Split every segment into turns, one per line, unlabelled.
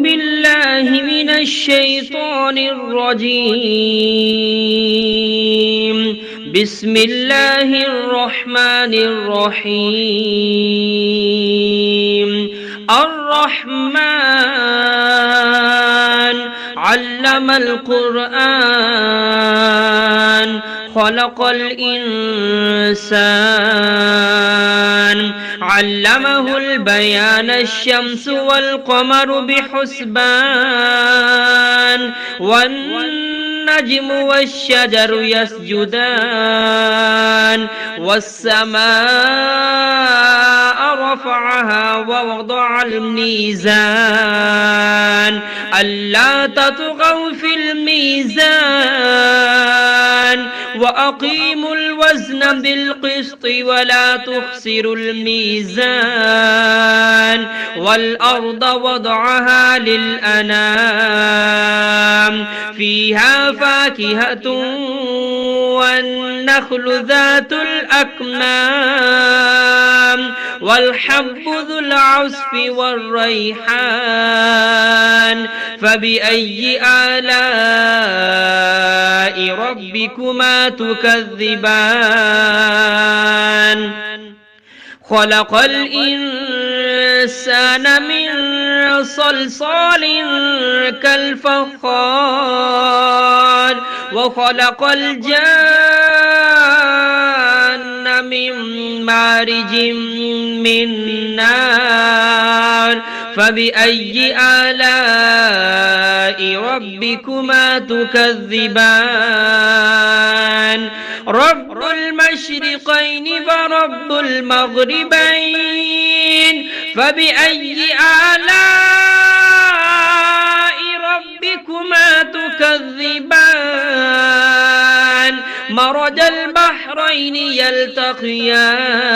بالله من الشيطان الرجيم. بسم الله الرحمن الرحيم. الرحمن علم القرآن خلق الإنسان علمه البيان الشمس والقمر بحسبان والنجم والشجر يسجدان والسماء رفعها ووضع الميزان ألا تطغوا في الميزان وأقيموا الوزن بالقسط ولا تخسروا الميزان والأرض وضعها للأنام فيها فاكهة والنخل ذات الأكمام والحب ذو العصف والريحان فبأي آلاء ربكما تكذبان خلق الإنسان من صلصال كالفخار وخلق الجان من مارج من نار فبأي آلاء ربكما تكذبان رب المشرقين ورب المغربين فبأي آلاء ربكما تكذبان مرج البحرين يلتقيان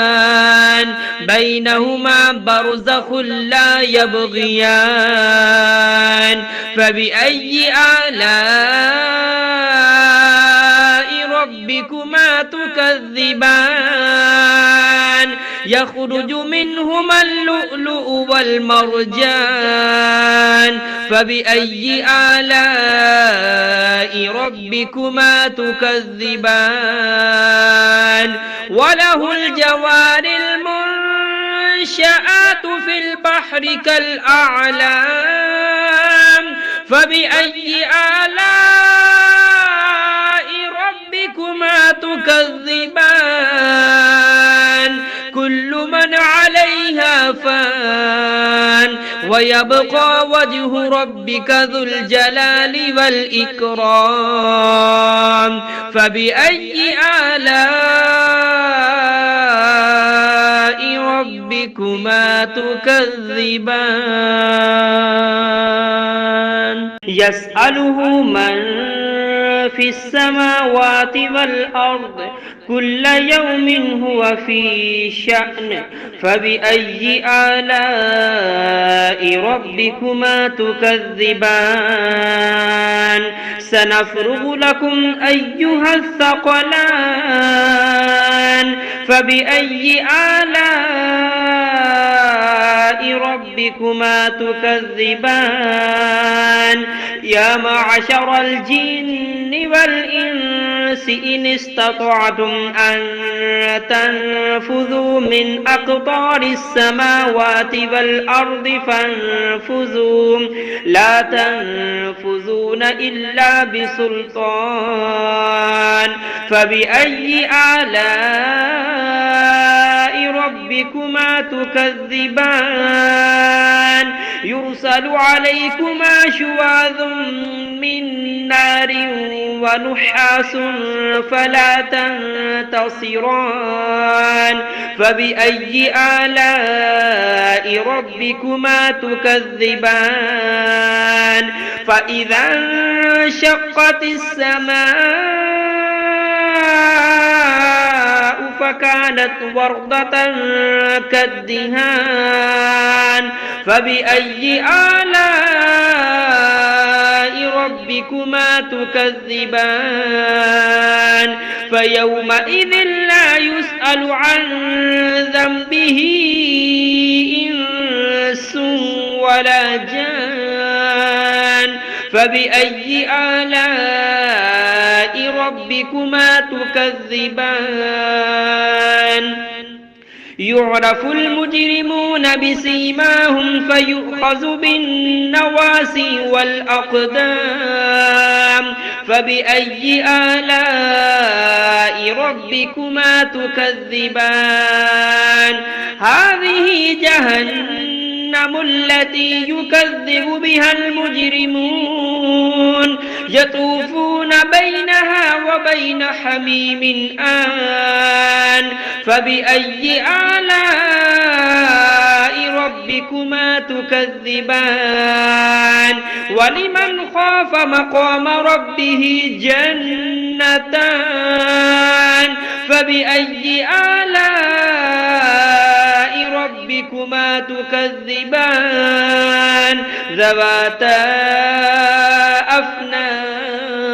بينهما برزخ لا يبغيان فبأي آلاء ربكما تكذبان يخرج منهما اللؤلؤ والمرجان فبأي آلاء ربكما تكذبان وله الجوار المنشآت في البحر كالأعلام فبأي آلاء ربكما تكذبان كل من عليها فان ويبقى وجه ربك ذو الجلال والإكرام فبأي آلاء ربكما تكذبان يسأله من في السماوات والأرض كل يوم هو في شأن فبأي آلاء ربكما تكذبان سنفرغ لكم أيها الثقلان فبأي آلاء ربكما تكذبان يا معشر الجن والإنس إن استطعتم أن تنفذوا من أقطار السماوات والأرض فانفذوا لا تنفذون إلا بسلطان فبأي آلاء ربكما تكذبان يرسل عليكما شواظ من نار ونحاس فلا تنتصران فبأي آلاء ربكما تكذبان فإذا انشقت السماء فكانت وردة كالدهان فبأي آلاء ربكما تكذبان فيومئذ لا يسأل عن ذنبه إنس ولا جان فبأي آلاء ربكما تكذبان يعرف المجرمون بسيماهم فيؤخذ بالنواسي والأقدام فبأي آلاء ربكما تكذبان هذه جهنم التي يكذب بها المجرمون يطوفون بينها وبين حميم آن فبأي آلاء ربكما تكذبان ولمن خاف مقام ربه جنتان فبأي آلاء ربكما تكذبان ذواتا أفنان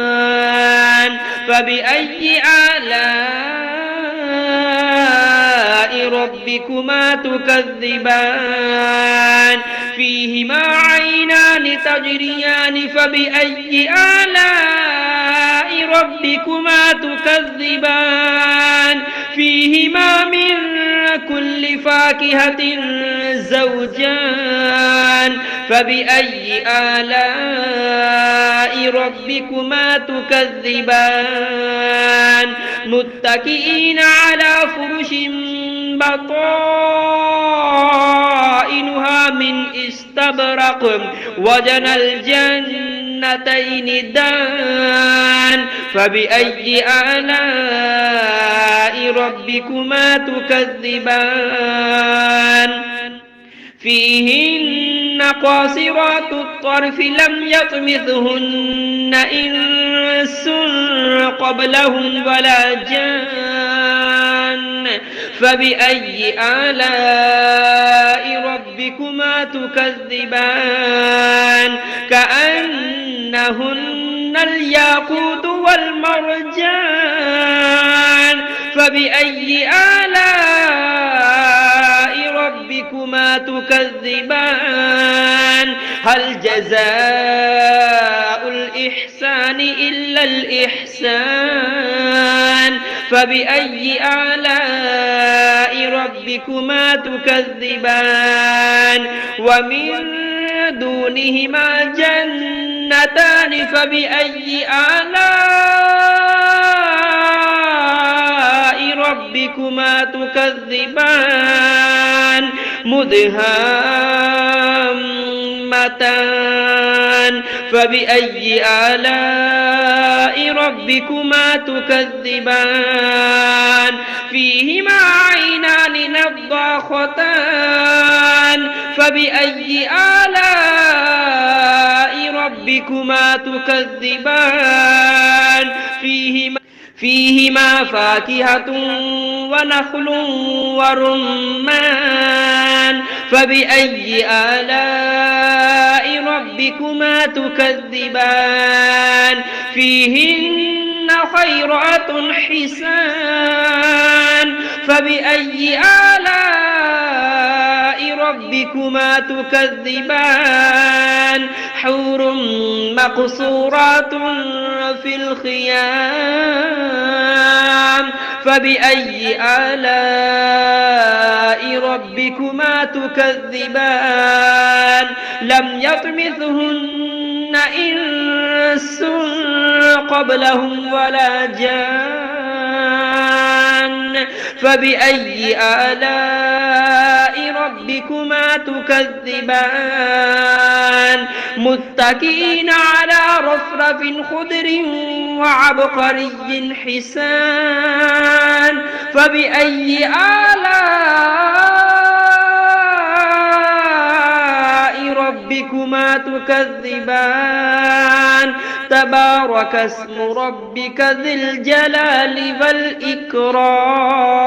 فبأي آلاء ربكما تكذبان فيهما عينان تجريان فبأي آلاء ربكما تكذبان فيهما من كل فاكهة زوجان فبأي آلاء ربكما تكذبان متكئين على فرش بطائنها من استبرق وجنى الجنتين دان فبأي آلاء ربكما تكذبان فيهن قاصرات الطرف لم يطمثهن إنس قبلهم ولا جان فبأي آلاء ربكما تكذبان كأنهن الياقوت والمرجان فبأي آلاء ربكما تكذبان هل جزاء الإحسان إلا الإحسان فبأي آلاء ربكما تكذبان ومن دونهما جنتان فبأي آلاء ربكما تكذبان مدهامتان فبأي آلاء ربكما تكذبان فيهما عينان نضاختان فبأي آلاء ربكما تكذبان فيهما فاكهة ونخل ورمان فبأي آلاء ربكما تكذبان فيهن خيرات حسان فبأي آلاء ربكما تكذبان حور مقصورات في الخيام فبأي آلاء ربكما تكذبان لم يطمثهن إنس قبلهم ولا جان فبأي آلاء ربكما تكذبان متكئين على رفرف خضر وعبقري حسان فبأي آلاء ربكما تكذبان تبارك اسم ربك ذي الجلال والإكرام